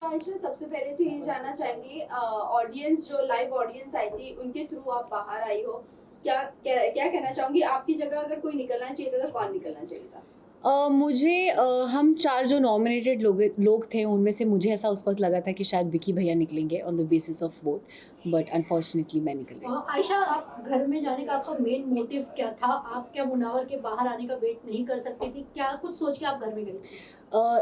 आयशा, सबसे पहले तो ये जानना चाहेंगे, ऑडियंस जो लाइव ऑडियंस आई थी उनके थ्रू आप बाहर आई हो, क्या कहना चाहूंगी? आपकी जगह अगर कोई निकलना चाहिए था तो कौन निकलना चाहिए था? मुझे हम 4 जो नॉमिनेटेड लोग थे उनमें से मुझे ऐसा उस वक्त लगा था कि शायद विकी भैया निकलेंगे on the basis of vote, but unfortunately मैं निकल गई। आयशा, आप घर में जाने का आपका मेन मोटिव क्या था? आप क्या मुनावर के बाहर आने का वेट नहीं कर सकती थी? क्या कुछ सोच के आप घर में गई थी?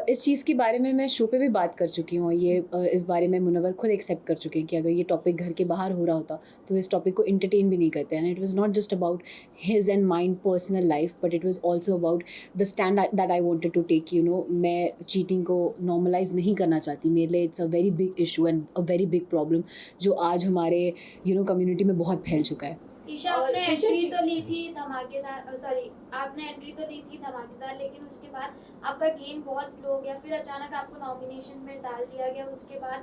इस चीज़ के बारे में मैं शो पे भी बात कर चुकी हूँ। ये इस बारे में मुनव्वर खुद एक्सेप्ट कर चुके हैं कि अगर ये टॉपिक घर के बाहर हो रहा होता तो इस टॉपिक को एंटरटेन भी नहीं करते हैं। And it was not just about his and mind personal life, but it was also about the stand that I wanted to take. मैं चीटिंग को नॉर्मलाइज नहीं करना चाहती। मेरे लिए it's a very big issue and a very big problem जो आज हमारे कम्युनिटी में बहुत फैल चुका है। ईशा, आपने एंट्री तो ली थी धमाकेदार, लेकिन उसके बाद आपका गेम बहुत स्लो हो गया। फिर अचानक आपको नॉमिनेशन में डाल दिया गया। उसके बाद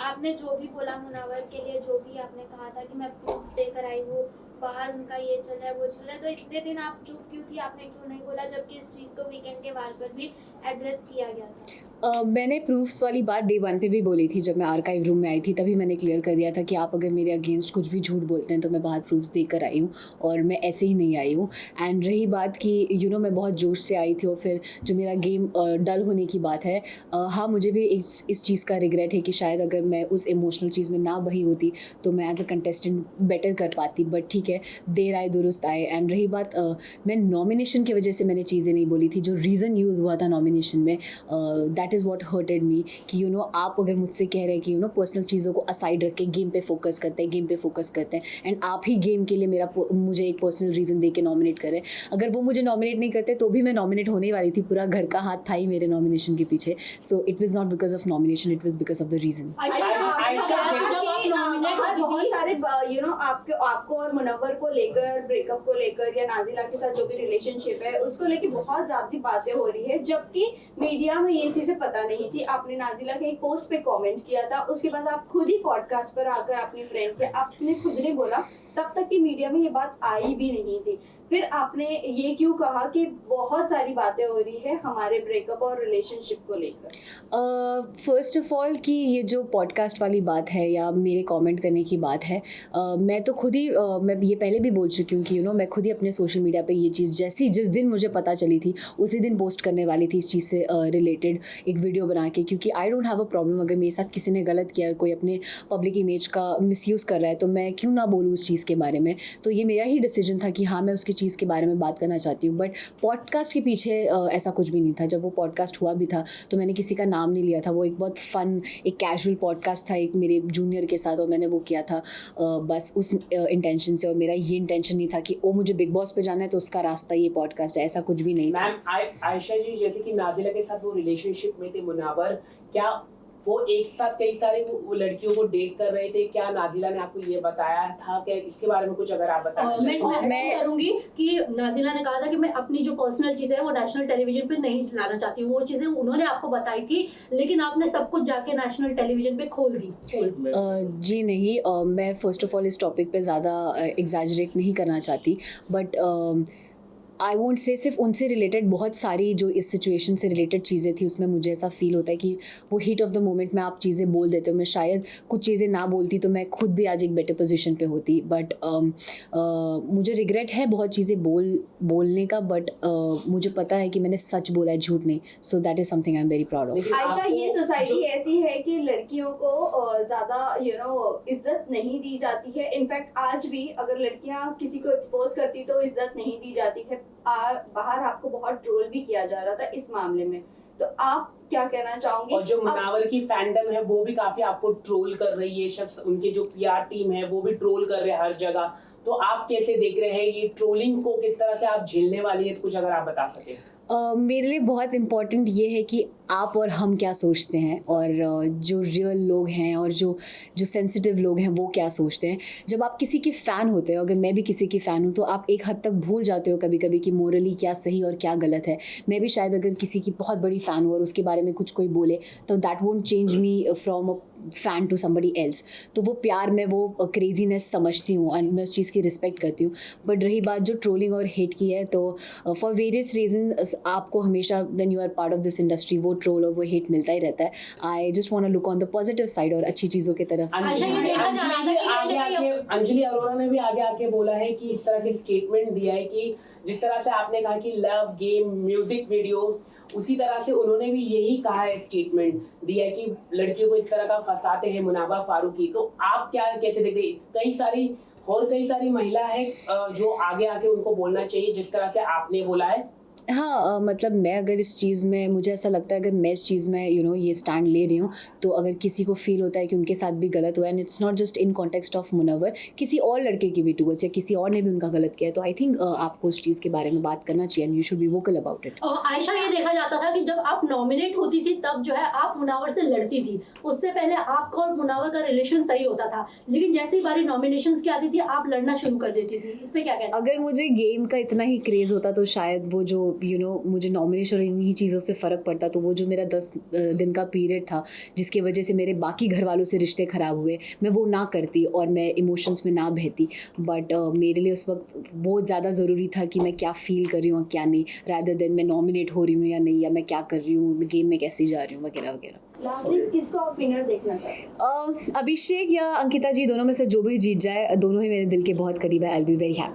आपने जो भी बोला मुनावर के लिए, जो भी आपने कहा था कि मैं प्रूफ देकर आई हूँ, बाहर उनका ये चल रहा है वो चल रहा है, तो इतने दिन आप चुप क्यों थी? आपने क्यों नहीं बोला, जबकि इस चीज़ को वीकेंड के वार पर भी एड्रेस किया गया था? मैंने प्रूफ्स वाली बात डे 1 पे भी बोली थी। जब मैं आर्काइव रूम में आई थी तभी मैंने क्लियर कर दिया था कि आप अगर मेरे अगेंस्ट कुछ भी झूठ बोलते हैं तो मैं बाहर प्रूफ्स देकर आई हूँ और मैं ऐसे ही नहीं आई हूँ। एंड रही बात कि मैं बहुत जोश से आई थी और फिर जो मेरा गेम डल होने की बात है, हाँ मुझे भी इस चीज़ का रिग्रेट है कि शायद अगर मैं उस इमोशनल चीज़ में ना बही होती तो मैं एज अ कंटेस्टेंट बेटर कर पाती। बट ठीक है, देर आए दुरुस्त आए। एंड रही बात, मैं नॉमिनेशन की वजह से मैंने चीज़ें नहीं बोली थी। जो रीज़न यूज़ हुआ था नॉमिनेशन में, दैट इज़ वॉट हर्टेड मी कि आप अगर मुझसे कह रहे हैं कि पर्सनल चीज़ों को असाइड रख के गेम पे फोकस करते हैं एंड आप ही गेम के लिए मुझे एक पर्सनल रीज़न दे के नॉमिनेट करें। अगर वो मुझे नॉमिनेट नहीं करते तो भी मैं नॉमिनेट होने वाली थी। पूरा घर का हाथ था ही मेरे नॉमिनेशन के पीछे। So it was not because of nomination, it was because of the reason. बहुत सारे आपको और मुनव्वर को लेकर, ब्रेकअप को लेकर या नाजिला के साथ जो भी रिलेशनशिप है उसको लेकर बहुत ज्यादा बातें हो रही है, जबकि मीडिया में ये चीजें पता नहीं थी। आपने नाजिला के एक पोस्ट पे कमेंट किया था, उसके बाद आप खुद ही पॉडकास्ट पर आकर अपनी फ्रेंड के आपने खुद ने बोला तब तक कि मीडिया में ये बात आई भी नहीं थी। फिर आपने ये क्यों कहा कि बहुत सारी बातें हो रही है हमारे ब्रेकअप और रिलेशनशिप को लेकर? फर्स्ट ऑफ ऑल कि ये जो पॉडकास्ट वाली बात है या मेरे कमेंट करने की बात है, मैं तो खुद ही मैं ये पहले भी बोल चुकी हूँ कि मैं खुद ही अपने सोशल मीडिया पे ये चीज़ जिस दिन मुझे पता चली थी उसी दिन पोस्ट करने वाली थी इस चीज़ से रिलेटेड एक वीडियो बना के। क्योंकि I don't have a problem अगर मेरे साथ किसी ने गलत किया, कोई अपने पब्लिक इमेज का मिसयूज़ कर रहा है तो मैं क्यों ना बोलूँ उस चीज़ के बारे में। तो ये मेरा ही डिसीजन था कि हाँ मैं उसकी चीज़ के बारे में बात करना चाहती हूँ। बट पॉडकास्ट के पीछे ऐसा कुछ भी नहीं था। जब वो पॉडकास्ट हुआ भी था तो मैंने किसी का नाम नहीं लिया था। वो एक बहुत फन, एक कैजुअल पॉडकास्ट था एक मेरे जूनियर के साथ और मैंने वो किया था बस उस इंटेंशन से। और मेरा ये इंटेंशन नहीं था कि मुझे बिग बॉस पे जाना है तो उसका रास्ता ये पॉडकास्ट है, ऐसा कुछ भी नहीं था। मैम आयशा जी, जैसे कि नाजिला के साथ वो रिलेशनशिप में थे मुनावर, क्या वो एक साथ कई सारे वो लड़कियों को डेट कर रहे थे? क्या नाजिला ने आपको ये बताया था? क्या इसके बारे में कुछ अगर आप बताना चाहें? मैं करूंगी कि नाजिला ने कहा था कि मैं अपनी जो पर्सनल चीजें है वो नेशनल टेलीविजन पे नहीं लाना चाहती हूँ। वो चीजें उन्होंने आपको बताई थी, लेकिन आपने सब कुछ जाके नेशनल टेलीविजन पे खोल दी। जी नहीं, मैं फर्स्ट ऑफ ऑल इस टॉपिक पे ज़्यादा एग्जैजरेट नहीं करना चाहती। बट आई वोंट से सिर्फ उनसे रिलेटेड बहुत सारी जो इस सिचुएशन से रिलेटेड चीज़ें थी उसमें मुझे ऐसा फील होता है कि वो हीट ऑफ द मोमेंट में आप चीज़ें बोल देते हो। मैं शायद कुछ चीज़ें ना बोलती तो मैं खुद भी आज एक बेटर पोजीशन पे होती। बट मुझे रिग्रेट है बहुत चीज़ें बोलने का। बट मुझे पता है कि मैंने सच बोला है, झूठ नहीं। So that is something I am very proud of. Ayesha, ये सोसाइटी ऐसी है कि लड़कियों को ज्यादा इज्जत नहीं दी जाती है। इनफैक्ट आज भी अगर लड़कियां किसी को एक्सपोज करती तो इज्जत नहीं दी जाती है। बाहर आपको बहुत ट्रोल भी किया जा रहा था इस मामले में, तो आप क्या कहना चाहोगे? और जो मुनावर की फैंडम है वो भी काफी आपको ट्रोल कर रही है, उनके जो पीआर टीम है वो भी ट्रोल कर रहे हैं हर जगह। तो आप कैसे देख रहे हैं ये ट्रोलिंग को? किस तरह से आप झेलने वाली है? तो कुछ अगर आप बता सके। मेरे लिए बहुत इम्पॉर्टेंट ये है कि आप और हम क्या सोचते हैं और जो रियल लोग हैं और जो सेंसिटिव लोग हैं वो क्या सोचते हैं। जब आप किसी के फ़ैन होते हो, अगर मैं भी किसी की फ़ैन हूँ, तो आप एक हद तक भूल जाते हो कभी कभी कि मोरली क्या सही और क्या गलत है। मैं भी शायद अगर किसी की बहुत बड़ी फ़ैन हूँ और उसके बारे में कुछ कोई बोले तो that won't change me from a fan to somebody else. तो वो प्यार में वो क्रेजीनेस समझती हूँ और मैं उस चीज़ की रिस्पेक्ट करती हूँ। बट रही बात जो ट्रोलिंग और हेट की है, तो फॉर वेरियस रीजन आपको हमेशा when you are part of this industry वो ट्रोल और वो हेट मिलता ही रहता है. I just want to look on the positive side और अच्छी चीज़ों की तरफ. अंजलि अरोड़ा ने भी आगे आके बोला है कि इस तरह के स्टेटमेंट दिया है कि जिस तरह से आपने कहा कि लव गेम म्यूजिक वीडियो, उसी तरह से उन्होंने भी यही कहा है, स्टेटमेंट दिया है कि लड़कियों को इस तरह का फंसाते हैं मुनावर फारूकी. तो आप क्या कैसे देखते हैं? कई सारी महिला है जो आगे आके उनको बोलना चाहिए जिस तरह से आपने बोला है. हाँ, मतलब मैं अगर इस चीज़ में, मुझे ऐसा लगता है अगर मैं इस चीज़ में ये स्टैंड ले रही हूँ, तो अगर किसी को फील होता है कि उनके साथ भी गलत हुआ है, and it's not just in context of Munawar, किसी और लड़के की भी टूवर्ड्स या किसी और ने भी उनका गलत किया है, तो आई थिंक आपको उस चीज़ के बारे में बात करना चाहिए and you should be vocal about it. Ayesha, ये देखा जाता था कि जब आप नॉमिनेट होती थी तब जो है आप मुनावर से लड़ती थी. उससे पहले आपका और मुनावर का रिलेशन सही होता था, लेकिन जैसे ही बारी नॉमिनेशंस की आती थी आप लड़ना शुरू कर देती थी. इस पे क्या कहते हैं? अगर मुझे गेम का इतना ही क्रेज़ होता तो शायद वो जो मुझे नॉमिनेशन और इन्हीं चीज़ों से फ़र्क पड़ता, तो वो जो मेरा 10 दिन का पीरियड था जिसकी वजह से मेरे बाकी घर वालों से रिश्ते ख़राब हुए, मैं वो ना करती और मैं इमोशंस में ना बहती. बट मेरे लिए उस वक्त वो ज़्यादा ज़रूरी था कि मैं क्या फ़ील कर रही हूँ और क्या नहीं, रादर देन मैं नॉमिनेट हो रही हूँ या नहीं, या मैं क्या कर रही हूँ, गेम में कैसे जा रही हूँ वगैरह वगैरह. लास्टली किसको आप विनर देखना चाहते हैं? अभिषेक या अंकिता जी, दोनों में से जो भी जीत जाए, दोनों ही मेरे दिल के बहुत करीब है. I will be very happy.